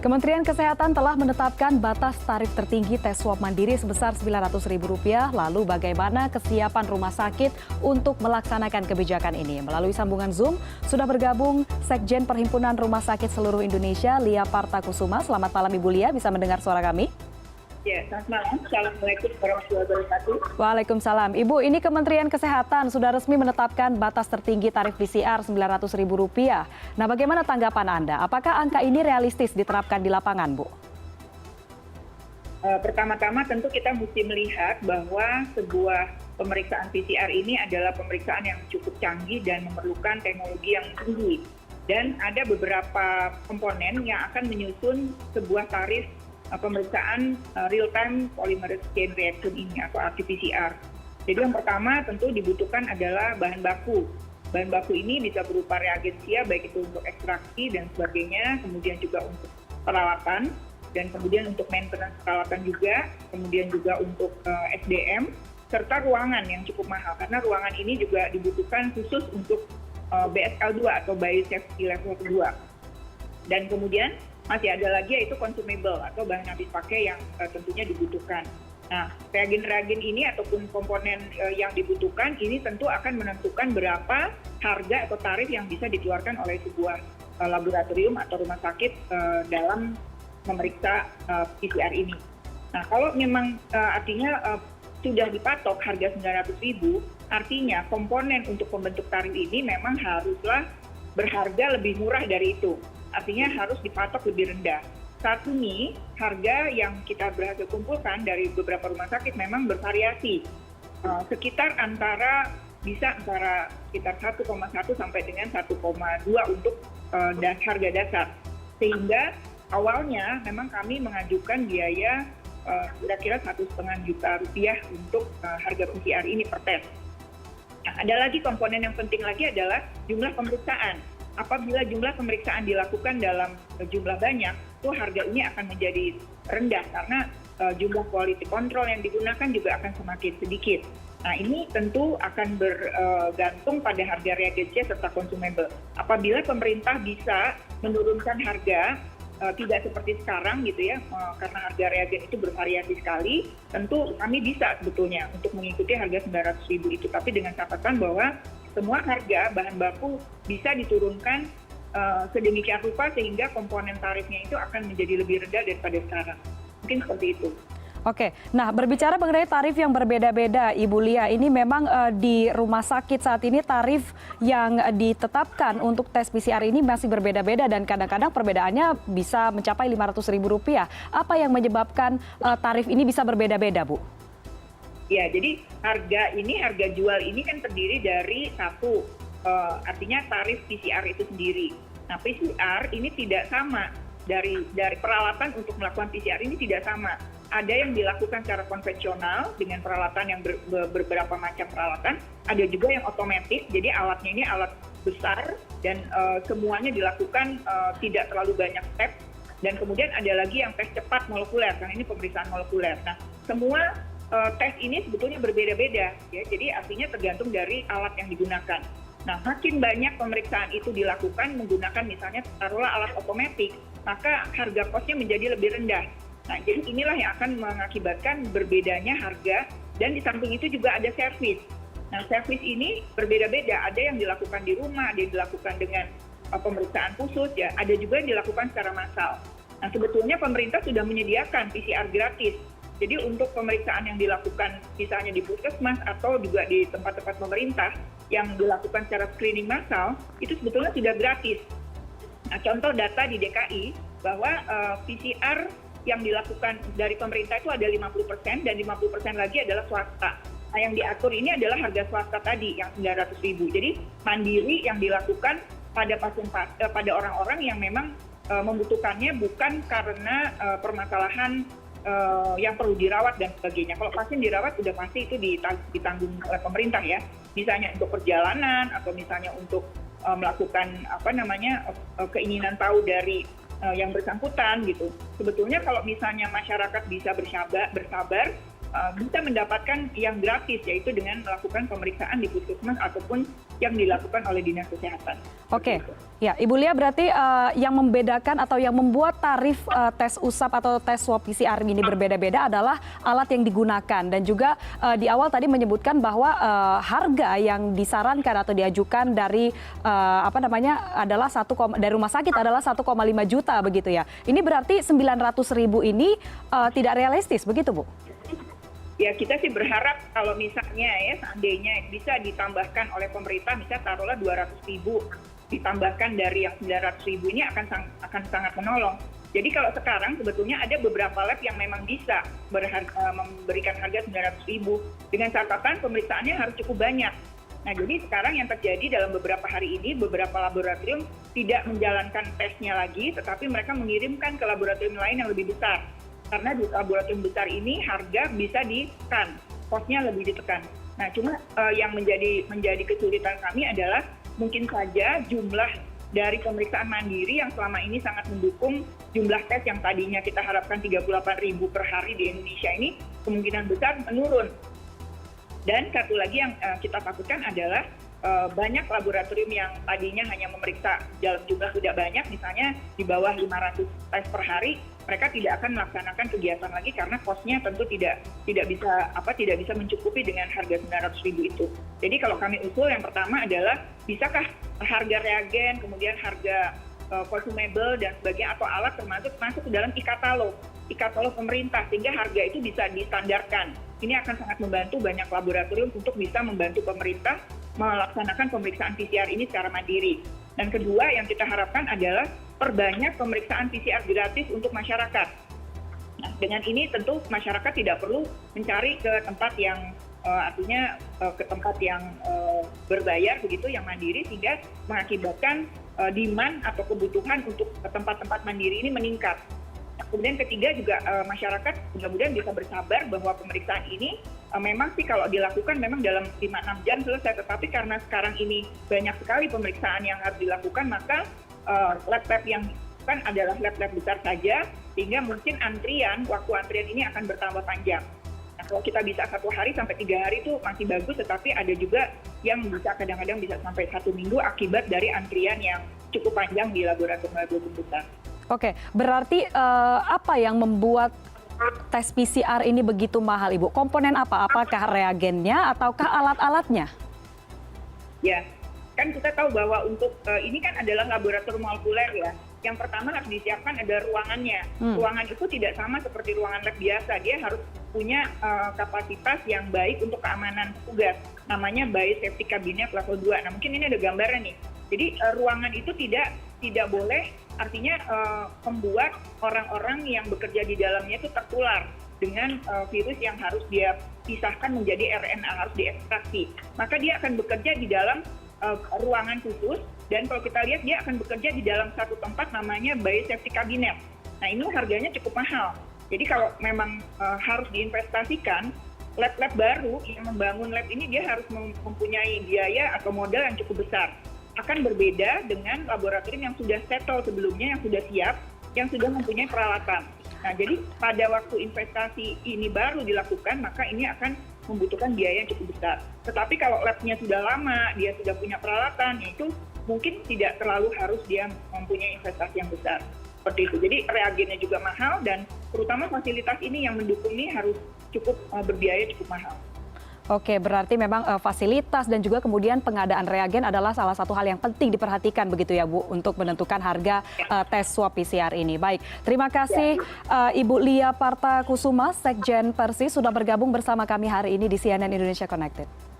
Kementerian Kesehatan telah menetapkan batas tarif tertinggi tes swab mandiri sebesar Rp900.000. Lalu bagaimana kesiapan rumah sakit untuk melaksanakan kebijakan ini? Melalui sambungan Zoom sudah bergabung Sekjen Perhimpunan Rumah Sakit Seluruh Indonesia, Lia Partakusuma. Selamat malam Ibu Lia, bisa mendengar suara kami? Ya, selamat malam. Assalamualaikum warahmatullahi wabarakatuh. Waalaikumsalam. Ibu, ini Kementerian Kesehatan sudah resmi menetapkan batas tertinggi tarif PCR Rp900.000. Nah, bagaimana tanggapan Anda? Apakah angka ini realistis diterapkan di lapangan, Bu? Pertama-tama tentu kita mesti melihat bahwa sebuah pemeriksaan PCR ini adalah pemeriksaan yang cukup canggih dan memerlukan teknologi yang tinggi. Dan ada beberapa komponen yang akan menyusun sebuah tarif pemeriksaan real-time polymerase chain reaction ini atau RT-PCR. Jadi yang pertama tentu dibutuhkan adalah bahan baku. Bahan baku ini bisa berupa reagensia, baik itu untuk ekstraksi dan sebagainya, kemudian juga untuk peralatan, dan kemudian untuk maintenance peralatan juga, kemudian juga untuk SDM, serta ruangan yang cukup mahal. Karena ruangan ini juga dibutuhkan khusus untuk BSL-2 atau Biosafety Level 2. Dan kemudian masih ada lagi yaitu consumable atau bahan habis pakai yang tentunya dibutuhkan. Nah, reagen-reagen ini ataupun komponen yang dibutuhkan ini tentu akan menentukan berapa harga atau tarif yang bisa dikeluarkan oleh sebuah laboratorium atau rumah sakit dalam memeriksa PCR ini. Nah, kalau memang artinya sudah dipatok harga Rp900.000, artinya komponen untuk pembentuk tarif ini memang haruslah berharga lebih murah dari itu. Artinya harus dipatok lebih rendah. Saat ini harga yang kita berhasil kumpulkan dari beberapa rumah sakit memang bervariasi. Sekitar sekitar 1,1 sampai dengan 1,2 untuk harga dasar. Sehingga awalnya memang kami mengajukan biaya kira-kira Rp1,5 juta untuk harga PCR ini per tes. Nah, ada lagi komponen yang penting lagi adalah jumlah pemeriksaan. Apabila jumlah pemeriksaan dilakukan dalam jumlah banyak, itu harga ini akan menjadi rendah karena jumlah quality control yang digunakan juga akan semakin sedikit. Nah, ini tentu akan bergantung pada harga reagensia serta consumable. Apabila pemerintah bisa menurunkan harga tidak seperti sekarang gitu ya, karena harga reagen itu bervariasi sekali, tentu kami bisa sebetulnya untuk mengikuti harga Rp900.000 itu, tapi dengan catatan bahwa semua harga bahan baku bisa diturunkan sedemikian rupa sehingga komponen tarifnya itu akan menjadi lebih rendah daripada sekarang. Mungkin seperti itu. Oke, nah berbicara mengenai tarif yang berbeda-beda, Ibu Lia, ini memang di rumah sakit saat ini tarif yang ditetapkan untuk tes PCR ini masih berbeda-beda dan kadang-kadang perbedaannya bisa mencapai Rp500.000. Apa yang menyebabkan tarif ini bisa berbeda-beda, Bu? Ya, jadi harga jual ini kan terdiri dari satu, artinya tarif PCR itu sendiri. Nah, PCR ini tidak sama dari peralatan untuk melakukan PCR ini tidak sama. Ada yang dilakukan secara konvensional dengan peralatan yang beberapa macam peralatan, ada juga yang otomatis, jadi alatnya ini alat besar dan semuanya dilakukan tidak terlalu banyak step. Dan kemudian ada lagi yang tes cepat molekuler, karena ini pemeriksaan molekuler. Nah, semua tes ini sebetulnya berbeda-beda, ya. Jadi artinya tergantung dari alat yang digunakan. Nah, makin banyak pemeriksaan itu dilakukan menggunakan misalnya taruhlah alat otomatis, maka harga kosnya menjadi lebih rendah. Nah, jadi inilah yang akan mengakibatkan berbedanya harga dan di samping itu juga ada servis. Nah, servis ini berbeda-beda, ada yang dilakukan di rumah, ada yang dilakukan dengan pemeriksaan khusus, ya, ada juga yang dilakukan secara massal. Nah, sebetulnya pemerintah sudah menyediakan PCR gratis. Jadi untuk pemeriksaan yang dilakukan misalnya di puskesmas atau juga di tempat-tempat pemerintah yang dilakukan secara screening massal, itu sebetulnya sudah gratis. Nah, contoh data di DKI bahwa PCR yang dilakukan dari pemerintah itu ada 50% dan 50% lagi adalah swasta. Nah, yang diatur ini adalah harga swasta tadi yang Rp900.000. Jadi mandiri yang dilakukan pada orang-orang yang memang membutuhkannya bukan karena permasalahan yang perlu dirawat dan sebagainya. Kalau pasien dirawat sudah pasti itu ditanggung oleh pemerintah ya. Misalnya untuk perjalanan atau misalnya untuk melakukan keinginan tahu dari yang bersangkutan gitu. Sebetulnya kalau misalnya masyarakat bisa bersabar, bisa mendapatkan yang gratis, yaitu dengan melakukan pemeriksaan di puskesmas ataupun yang dilakukan oleh Dinas Kesehatan. Oke, ya Ibu Lia, berarti yang membedakan atau yang membuat tarif tes usap atau tes swab PCR ini berbeda-beda adalah alat yang digunakan, dan juga di awal tadi menyebutkan bahwa harga yang disarankan atau diajukan dari adalah dari rumah sakit adalah 1,5 juta begitu ya. Ini berarti 900.000 ini tidak realistis begitu, Bu? Ya, kita sih berharap kalau misalnya ya seandainya bisa ditambahkan oleh pemerintah, misalnya taruhlah 200.000 ditambahkan dari yang 900.000 ini akan sangat menolong. Jadi kalau sekarang sebetulnya ada beberapa lab yang memang bisa memberikan harga 900.000 dengan catatan pemeriksaannya harus cukup banyak. Nah, jadi sekarang yang terjadi dalam beberapa hari ini, beberapa laboratorium tidak menjalankan tesnya lagi, tetapi mereka mengirimkan ke laboratorium lain yang lebih besar. Karena di laboratorium besar ini harga bisa ditekan, cost-nya lebih ditekan. Nah, cuma yang menjadi kesulitan kami adalah mungkin saja jumlah dari pemeriksaan mandiri yang selama ini sangat mendukung jumlah tes yang tadinya kita harapkan 38.000 per hari di Indonesia ini kemungkinan besar menurun. Dan satu lagi yang kita takutkan adalah banyak laboratorium yang tadinya hanya memeriksa dalam jumlah tidak banyak, misalnya di bawah 500 tes per hari, mereka tidak akan melaksanakan kegiatan lagi karena cost-nya tentu tidak bisa mencukupi dengan harga 900.000 itu. Jadi kalau kami usul yang pertama adalah bisakah harga reagen, kemudian harga consumable dan sebagainya atau alat termasuk masuk ke dalam e-katalog pemerintah sehingga harga itu bisa distandarkan. Ini akan sangat membantu banyak laboratorium untuk bisa membantu pemerintah melaksanakan pemeriksaan PCR ini secara mandiri. Dan kedua yang kita harapkan adalah perbanyak pemeriksaan PCR gratis untuk masyarakat. Nah, dengan ini tentu masyarakat tidak perlu mencari ke tempat yang berbayar begitu, yang mandiri, sehingga mengakibatkan demand atau kebutuhan untuk tempat-tempat mandiri ini meningkat. Kemudian ketiga juga masyarakat mudah-mudahan bisa bersabar bahwa pemeriksaan ini memang sih kalau dilakukan memang dalam 5-6 jam selesai, tetapi karena sekarang ini banyak sekali pemeriksaan yang harus dilakukan, maka lab-lab yang kan adalah lab-lab besar saja, sehingga mungkin waktu antrian ini akan bertambah panjang. Nah, kalau kita bisa 1 hari sampai 3 hari itu masih bagus, tetapi ada juga yang bisa kadang-kadang bisa sampai 1 minggu akibat dari antrian yang cukup panjang di laboratorium besar. Oke, berarti apa yang membuat tes PCR ini begitu mahal, Ibu? Komponen apa? Apakah reagennya ataukah alat-alatnya? Ya, kan kita tahu bahwa untuk ini kan adalah laboratorium molekuler ya. Yang pertama harus disiapkan ada ruangannya. Ruangan itu tidak sama seperti ruangan lab biasa. Dia harus punya kapasitas yang baik untuk keamanan petugas. Namanya biosafety cabinet level 2. Nah, mungkin ini ada gambarnya nih. Jadi ruangan itu tidak boleh, artinya membuat orang-orang yang bekerja di dalamnya itu tertular dengan virus yang harus dia pisahkan menjadi RNA, harus diekstraksi. Maka dia akan bekerja di dalam ruangan khusus, dan kalau kita lihat dia akan bekerja di dalam satu tempat namanya biosafety cabinet. Nah, ini harganya cukup mahal. Jadi kalau memang harus diinvestasikan, lab-lab baru yang membangun lab ini dia harus mempunyai biaya atau modal yang cukup besar. Akan berbeda dengan laboratorium yang sudah settle sebelumnya, yang sudah siap, yang sudah mempunyai peralatan. Nah, jadi pada waktu investasi ini baru dilakukan, maka ini akan membutuhkan biaya yang cukup besar. Tetapi kalau labnya sudah lama, dia sudah punya peralatan, itu mungkin tidak terlalu harus dia mempunyai investasi yang besar. Seperti itu. Jadi reagennya juga mahal, dan terutama fasilitas ini yang mendukung ini harus cukup berbiaya cukup mahal. Oke, berarti memang fasilitas dan juga kemudian pengadaan reagen adalah salah satu hal yang penting diperhatikan begitu ya, Bu, untuk menentukan harga tes swab PCR ini. Baik, terima kasih Ibu Lia Partakusuma, Sekjen Persi, sudah bergabung bersama kami hari ini di CNN Indonesia Connected.